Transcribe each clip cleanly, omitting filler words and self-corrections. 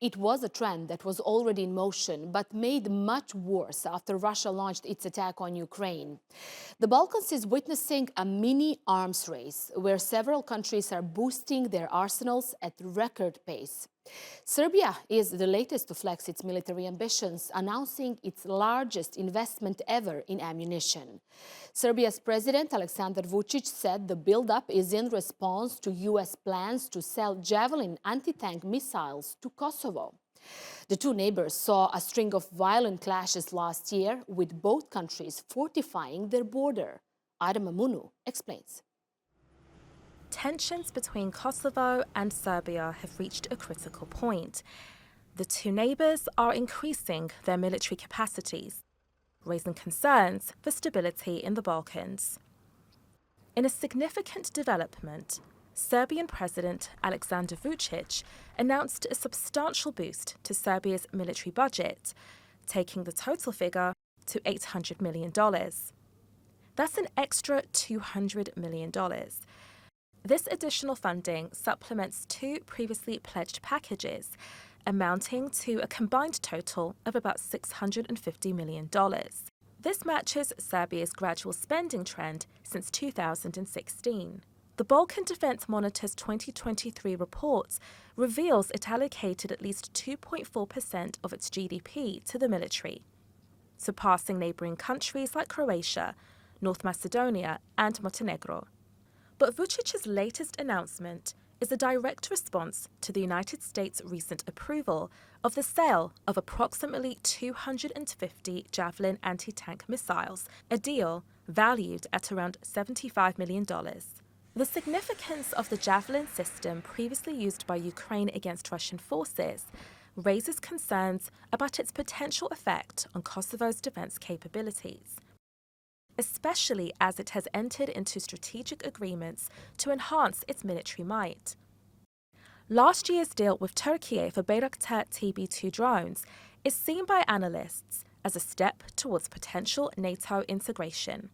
It was a trend that was already in motion, but made much worse after Russia launched its attack on Ukraine. The Balkans is witnessing a mini arms race where several countries are boosting their arsenals at record pace. Serbia is the latest to flex its military ambitions, announcing its largest investment ever in ammunition. Serbia's President Aleksander Vucic said the buildup is in response to US plans to sell Javelin anti-tank missiles to Kosovo. The two neighbors saw a string of violent clashes last year, with both countries fortifying their border. Adama Munu explains. Tensions between Kosovo and Serbia have reached a critical point. The two neighbours are increasing their military capacities, raising concerns for stability in the Balkans. In a significant development, Serbian President Aleksander Vucic announced a substantial boost to Serbia's military budget, taking the total figure to $800 million. That's an extra $200 million. This additional funding supplements two previously pledged packages, amounting to a combined total of about $650 million. This matches Serbia's gradual spending trend since 2016. The Balkan Defence Monitor's 2023 report reveals it allocated at least 2.4% of its GDP to the military, surpassing neighbouring countries like Croatia, North Macedonia and Montenegro. But Vucic's latest announcement is a direct response to the United States' recent approval of the sale of approximately 250 Javelin anti-tank missiles, a deal valued at around $75 million. The significance of the Javelin system previously used by Ukraine against Russian forces raises concerns about its potential effect on Kosovo's defence capabilities, especially as it has entered into strategic agreements to enhance its military might. Last year's deal with Turkey for Bayraktar TB2 drones is seen by analysts as a step towards potential NATO integration.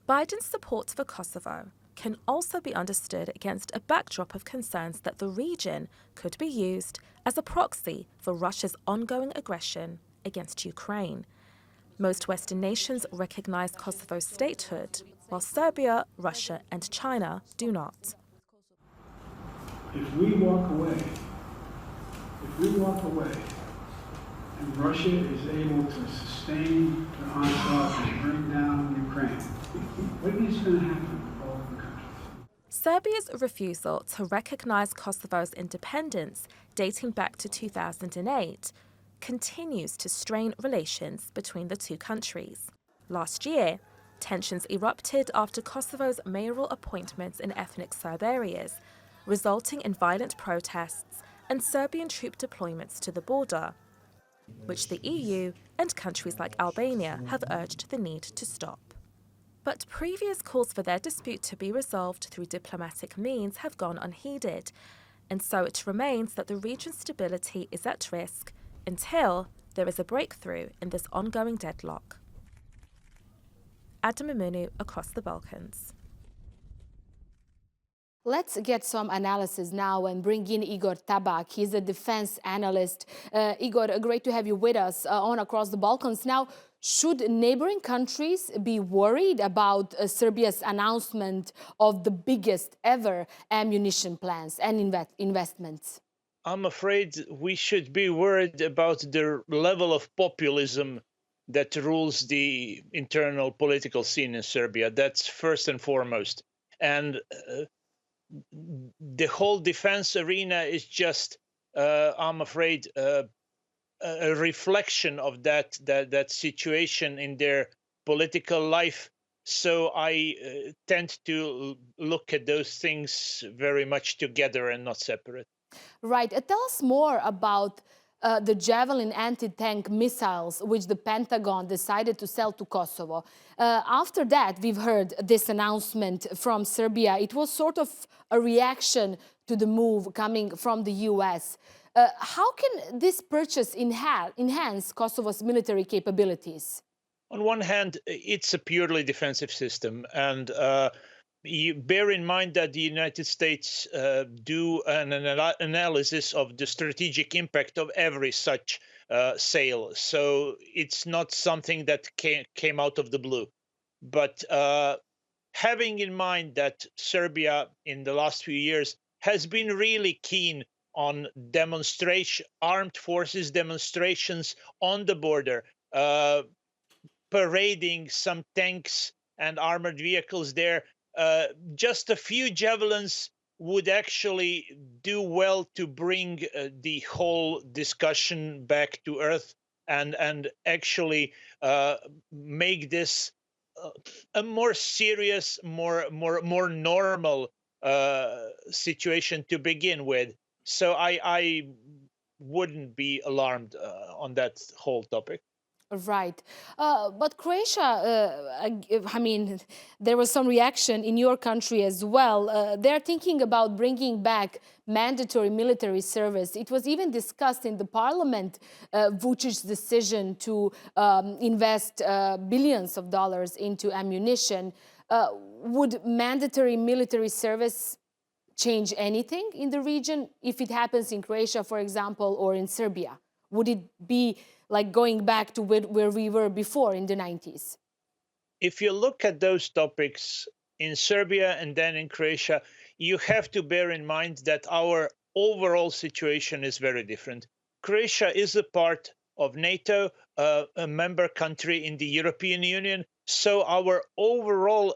Biden's support for Kosovo can also be understood against a backdrop of concerns that the region could be used as a proxy for Russia's ongoing aggression against Ukraine. Most Western nations recognize Kosovo's statehood, while Serbia, Russia, and China do not. If we walk away, and Russia is able to sustain the onslaught and bring down Ukraine, what is going to happen to all the countries? Serbia's refusal to recognize Kosovo's independence, dating back to 2008, continues to strain relations between the two countries. Last year, tensions erupted after Kosovo's mayoral appointments in ethnic Serb areas, resulting in violent protests and Serbian troop deployments to the border, which the EU and countries like Albania have urged the need to stop. But previous calls for their dispute to be resolved through diplomatic means have gone unheeded, and so it remains that the region's stability is at risk until there is a breakthrough in this ongoing deadlock. Adama Munu, Across the Balkans. Let's get some analysis now and bring in Igor Tabak. He's a defense analyst. Igor, great to have you with us on Across the Balkans. Now, should neighboring countries be worried about Serbia's announcement of the biggest ever ammunition plans and investments? I'm afraid we should be worried about the level of populism that rules the internal political scene in Serbia. That's first and foremost. And the whole defense arena is just, I'm afraid, a reflection of that situation in their political life. So I tend to look at those things very much together and not separate. Right. Tell us more about the Javelin anti-tank missiles, which the Pentagon decided to sell to Kosovo. After that, we've heard this announcement from Serbia. It was sort of a reaction to the move coming from the US. How can this purchase enhance Kosovo's military capabilities? On one hand, it's a purely defensive system, and you bear in mind that the United States do an analysis of the strategic impact of every such sale. So it's not something that came out of the blue. But having in mind that Serbia in the last few years has been really keen on armed forces demonstrations on the border, parading some tanks and armored vehicles there. Just a few javelins would actually do well to bring the whole discussion back to earth and actually make this uh, a more serious, more normal situation to begin with. So I wouldn't be alarmed on that whole topic. Right. But Croatia, I mean, there was some reaction in your country as well. They're thinking about bringing back mandatory military service. It was even discussed in the parliament, Vucic's decision to invest billions of dollars into ammunition. Would mandatory military service change anything in the region if it happens in Croatia, for example, or in Serbia? Would it be like going back to where we were before in the 90s? If you look at those topics in Serbia and then in Croatia, you have to bear in mind that our overall situation is very different. Croatia is a part of NATO, a member country in the European Union, so our overall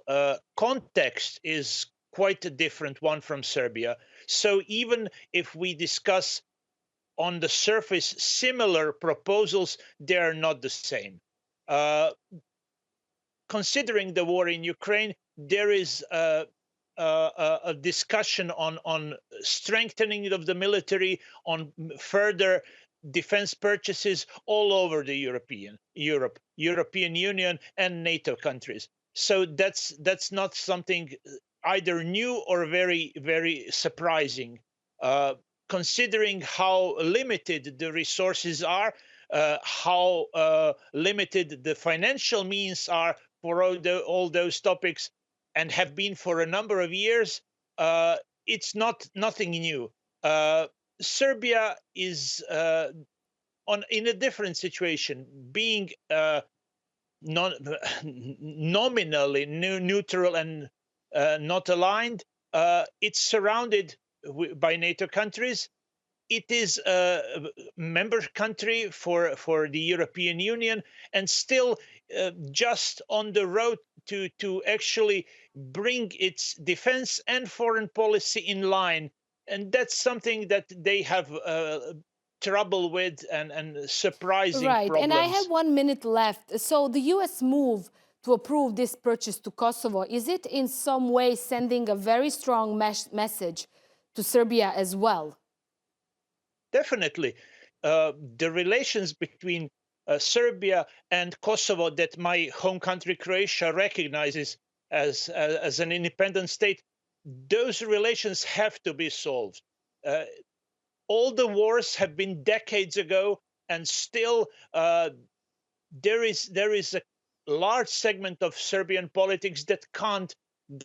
context is quite a different one from Serbia. So even if we discuss on the surface similar proposals, they are not the same. Considering the war in Ukraine, there is a discussion on strengthening of the military, on further defense purchases all over the European Union, and NATO countries. So that's not something either new or very surprising. Considering how limited the resources are, how limited the financial means are for all those topics, and have been for a number of years, it's nothing new. Serbia is in a different situation, being nominally neutral and not aligned. It's surrounded by NATO countries. It is a member country for the European Union, and still just on the road to actually bring its defense and foreign policy in line. And that's something that they have trouble with and surprising Right. And I have problems. 1 minute left. So the US move to approve this purchase to Kosovo, is it in some way sending a very strong message to Serbia as well? Definitely. The relations between Serbia and Kosovo, that my home country Croatia recognizes as an independent state, those relations have to be solved. All the wars have been decades ago, and still there is a large segment of Serbian politics that can't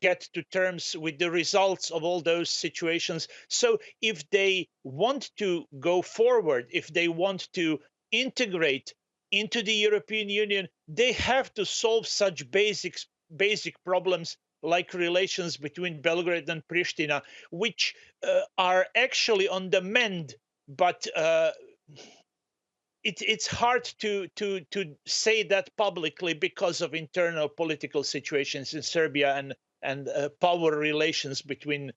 get to terms with the results of all those situations. So if they want to go forward, if they want to integrate into the European Union, they have to solve such basic problems like relations between Belgrade and Pristina, which are actually on the mend, but it's hard to say that publicly because of internal political situations in Serbia and power relations between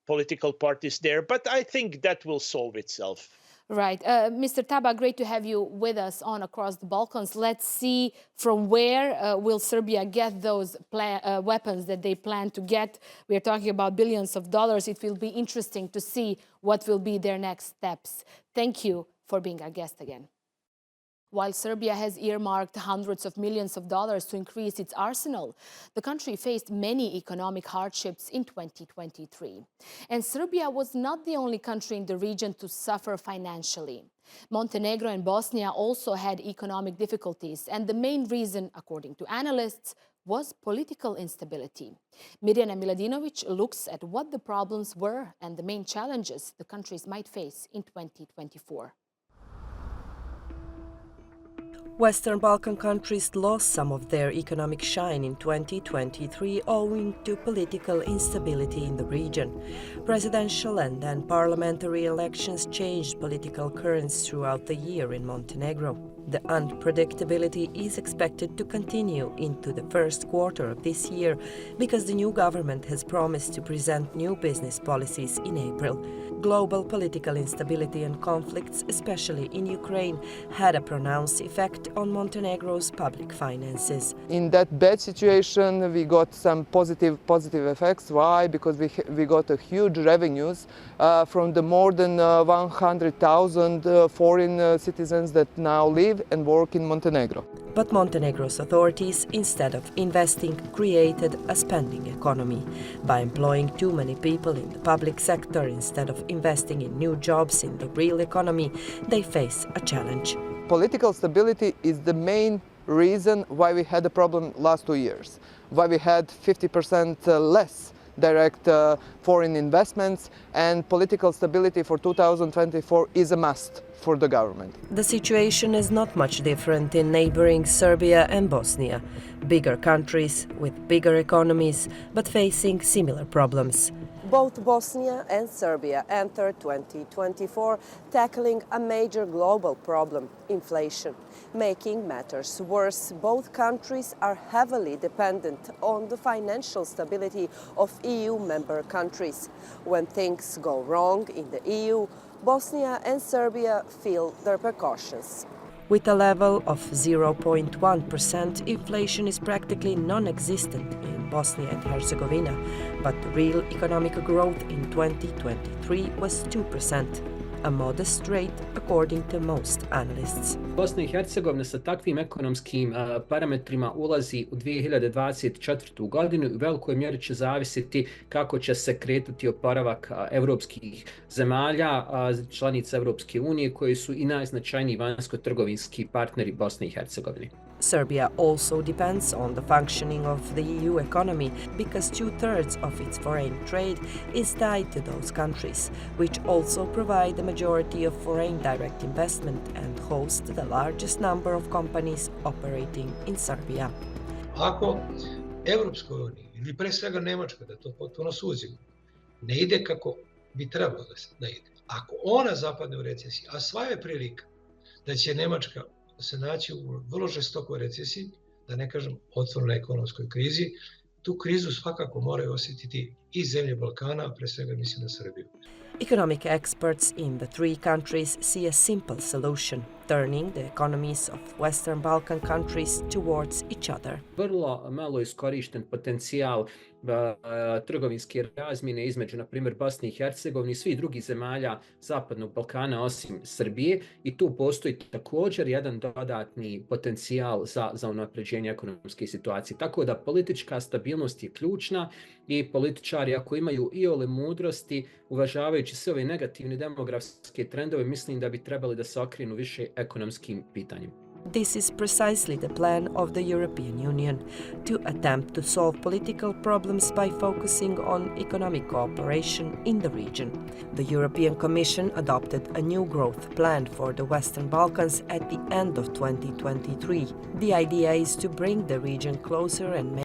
political parties there. But I think that will solve itself. Right. Mr. Taba, great to have you with us on Across the Balkans. Let's see from where will Serbia get those weapons that they plan to get. We are talking about billions of dollars. It will be interesting to see what will be their next steps. Thank you for being our guest again. While Serbia has earmarked hundreds of millions of dollars to increase its arsenal, the country faced many economic hardships in 2023. And Serbia was not the only country in the region to suffer financially. Montenegro and Bosnia also had economic difficulties, and the main reason, according to analysts, was political instability. Mirjana Miladinovic looks at what the problems were and the main challenges the countries might face in 2024. Western Balkan countries lost some of their economic shine in 2023 owing to political instability in the region. Presidential and then parliamentary elections changed political currents throughout the year in Montenegro. The unpredictability is expected to continue into the first quarter of this year because the new government has promised to present new business policies in April. Global political instability and conflicts, especially in Ukraine, had a pronounced effect on Montenegro's public finances. In that bad situation, we got some positive effects. Why? Because we got a huge revenues from the more than 100,000 foreign citizens that now live and work in Montenegro. But Montenegro's authorities, instead of investing, created a spending economy. By employing too many people in the public sector instead of investing in new jobs in the real economy, they face a challenge. Political stability is the main reason why we had a problem last 2 years, why we had 50% less direct foreign investments, and political stability for 2024 is a must for the government. The situation is not much different in neighboring Serbia and Bosnia, bigger countries with bigger economies, but facing similar problems. Both Bosnia and Serbia entered 2024 tackling a major global problem, inflation. Making matters worse, both countries are heavily dependent on the financial stability of EU member countries. When things go wrong in the EU, Bosnia and Serbia feel the precautions. With a level of 0.1%, inflation is practically non-existent in Bosnia and Herzegovina, but real economic growth in 2023 was 2%, a modest rate according to most analysts. Bosna i Hercegovina sa takvim ekonomskim parametrima ulazi u 2024. godinu i u velikoj mjeri će zavisiti kako će se kretati oporavak evropskih zemalja, članica Evropske unije, koji su i najznačajniji vanjsko-trgovinski partneri Bosne i Hercegovine. Serbia also depends on the functioning of the EU economy because 2/3 of its foreign trade is tied to those countries, which also provide the majority of foreign direct investment and host the largest number of companies operating in Serbia. Ako Evropskoj uniji, ili pre svega Nemačka, da to potpuno suzimo, ne ide kako bi trebalo da ide, ako ona zapadne u recesiji, a sva je prilika da će Nemačka se naći u vrlo žestokoj recesiji, da ne kažem otvorenoj ekonomskoj krizi, tu krizu svakako moraju osjetiti i zemlje Balkana, a pre svega mislim na Srbiju. Economic experts in the three countries see a simple solution, turning the economies of Western Balkan countries towards each other. Vrlo malo iskorišten potencijal trgovinske razmjene između, na primjer, Bosne i Hercegovine i svih drugih zemalja Zapadnog Balkana osim Srbije, i tu postoji također jedan dodatni potencijal za unapređenje ekonomske situacije. Tako da politička stabilnost je ključna i političari, ako imaju iole mudrosti, uvažavajući sve ove negativne demografske trendove, mislim da bi trebali da se okrenu više ekonomskim pitanjima. This is precisely the plan of the European Union, to attempt to solve political problems by focusing on economic cooperation in the region. The European Commission adopted a new growth plan for the Western Balkans at the end of 2023. The idea is to bring the region closer and